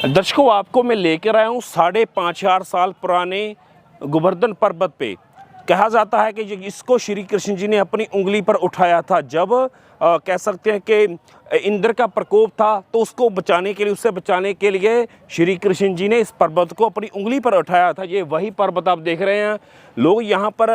दर्शकों, आपको मैं लेकर आया हूँ 5,500 साल पुराने गोवर्धन पर्वत पे। कहा जाता है कि इसको श्री कृष्ण जी ने अपनी उंगली पर उठाया था। जब कह सकते हैं कि इंद्र का प्रकोप था, तो उसको बचाने के लिए, उससे बचाने के लिए श्री कृष्ण जी ने इस पर्वत को अपनी उंगली पर उठाया था। ये वही पर्वत आप देख रहे हैं। लोग यहाँ पर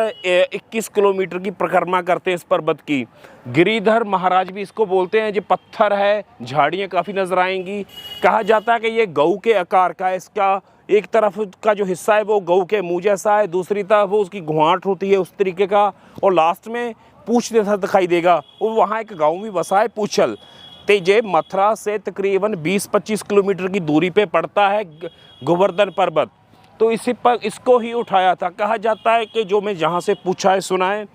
21 किलोमीटर की परिक्रमा करते हैं इस पर्वत की। गिरिधर महाराज भी इसको बोलते हैं। ये पत्थर है, झाड़ियाँ काफ़ी नजर आएंगी। कहा जाता है कि ये गऊ के आकार का है। इसका एक तरफ का जो हिस्सा है वो गऊ के मुंह जैसा है, दूसरी तरफ वो उसकी घुआट होती है उस तरीके का, और लास्ट में पूंछ जैसा दिखाई देगा। और वहाँ एक गांव भी बसा है, पूछल। तो ये मथुरा से तकरीबन 20-25 किलोमीटर की दूरी पे पड़ता है गोवर्धन पर्वत। तो इसी पर इसको ही उठाया था। कहा जाता है कि जो मैं जहाँ से पूछा है, सुना है,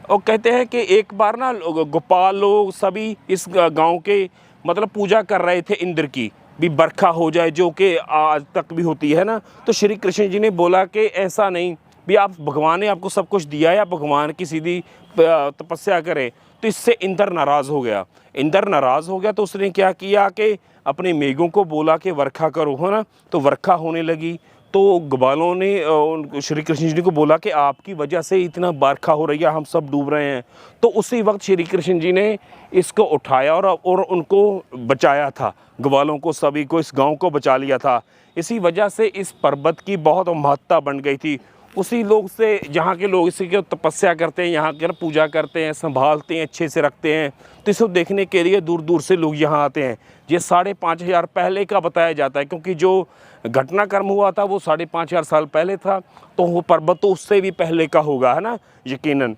और कहते हैं कि एक बार ना गोपाल लोग सभी इस गाँव के मतलब पूजा कर रहे थे इंद्र की भी बरखा हो जाए, जो कि आज तक भी होती है ना। तो श्री कृष्ण जी ने बोला कि ऐसा नहीं भी, आप भगवान ने आपको सब कुछ दिया है, आप भगवान की सीधी तपस्या करें। तो इससे इंद्र नाराज़ हो गया। इंद्र नाराज़ हो गया तो उसने क्या किया कि अपने मेघों को बोला कि वर्षा करो, है ना। तो वर्षा होने लगी। तो ग्वालों ने श्री कृष्ण जी को बोला कि आपकी वजह से इतना बरखा हो रही है, हम सब डूब रहे हैं। तो उसी वक्त श्री कृष्ण जी ने इसको उठाया और उनको बचाया था। ग्वालों को, सभी को, इस गांव को बचा लिया था। इसी वजह से इस पर्वत की बहुत महत्ता बन गई थी। उसी लोग से यहाँ के लोग इसी की तपस्या करते हैं, यहाँ के पूजा करते हैं, संभालते हैं, अच्छे से रखते हैं। तो इसको देखने के लिए दूर दूर से लोग यहाँ आते हैं। ये 5,500 पहले का बताया जाता है, क्योंकि जो घटनाक्रम हुआ था वो 5,500 साल पहले था। तो वो पर्वत तो उससे भी पहले का होगा, है ना, यकीनन।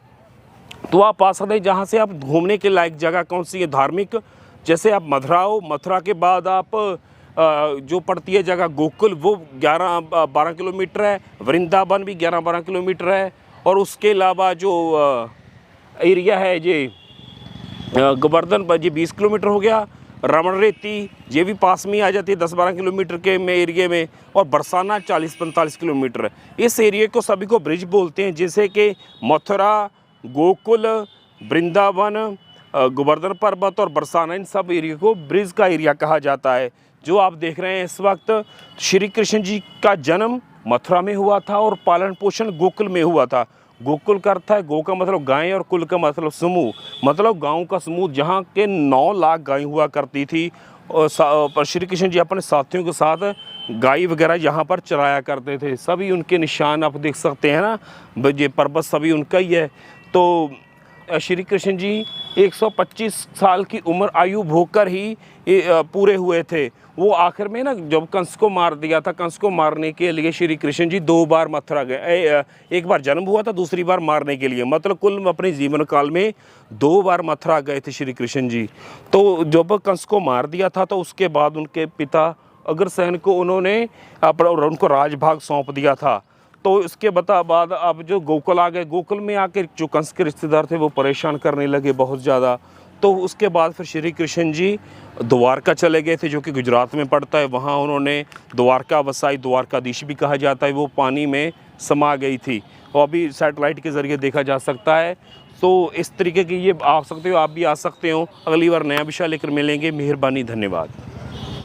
तो आप आ सकते हैं। जहाँ से आप घूमने के लायक जगह कौन सी है धार्मिक, जैसे आप मथुरा हो, मथुरा के बाद आप जो पड़ती है जगह गोकुल, वो 11-12 किलोमीटर है। वृंदावन भी 11-12 किलोमीटर है। और उसके अलावा जो एरिया है ये गोवर्धन पर, ये 20 किलोमीटर हो गया। रमण रेती ये भी पास में आ जाती है 10-12 किलोमीटर के में एरिए में। और बरसाना 40-45 किलोमीटर है। इस एरिए को सभी को ब्रिज बोलते हैं, जैसे कि मथुरा, गोकुल, वृंदावन, गोवर्धन पर्वत और बरसाना, इन सब एरिया को ब्रिज का एरिया कहा जाता है। जो आप देख रहे हैं इस वक्त, श्री कृष्ण जी का जन्म मथुरा में हुआ था और पालन पोषण गोकुल में हुआ था। गोकुल का अर्थ है, गो का मतलब गाय और कुल का मतलब समूह, मतलब गाँव का समूह, जहाँ के 9 लाख गाय हुआ करती थी। और श्री कृष्ण जी अपने साथियों के साथ गाय वगैरह यहाँ पर चराया करते थे। सभी उनके निशान आप देख सकते हैं ना, ये पर्वत सभी उनका ही है। तो श्री कृष्ण जी 125 साल की उम्र आयु भोग कर ही पूरे हुए थे। वो आखिर में ना, जब कंस को मार दिया था, कंस को मारने के लिए श्री कृष्ण जी 2 बार मथुरा गए। एक बार जन्म हुआ था, दूसरी बार मारने के लिए, मतलब कुल अपने जीवन काल में 2 बार मथुरा गए थे श्री कृष्ण जी। तो जब कंस को मार दिया था, तो उसके बाद उनके पिता अग्रसेन को उन्होंने उनको राजभाग सौंप दिया था। तो इसके बाद अब जो गोकुल आ गए, गोकुल में आकर जो कंस के रिश्तेदार थे वो परेशान करने लगे बहुत ज़्यादा। तो उसके बाद फिर श्री कृष्ण जी द्वारका चले गए थे, जो कि गुजरात में पड़ता है। वहाँ उन्होंने द्वारका बसाई, द्वारकाधीश भी कहा जाता है। वो पानी में समा गई थी और अभी सैटेलाइट के ज़रिए देखा जा सकता है। तो इस तरीके की ये आ सकते हो, आप भी आ सकते हो। अगली बार नया विषय लेकर मिलेंगे। मेहरबानी, धन्यवाद।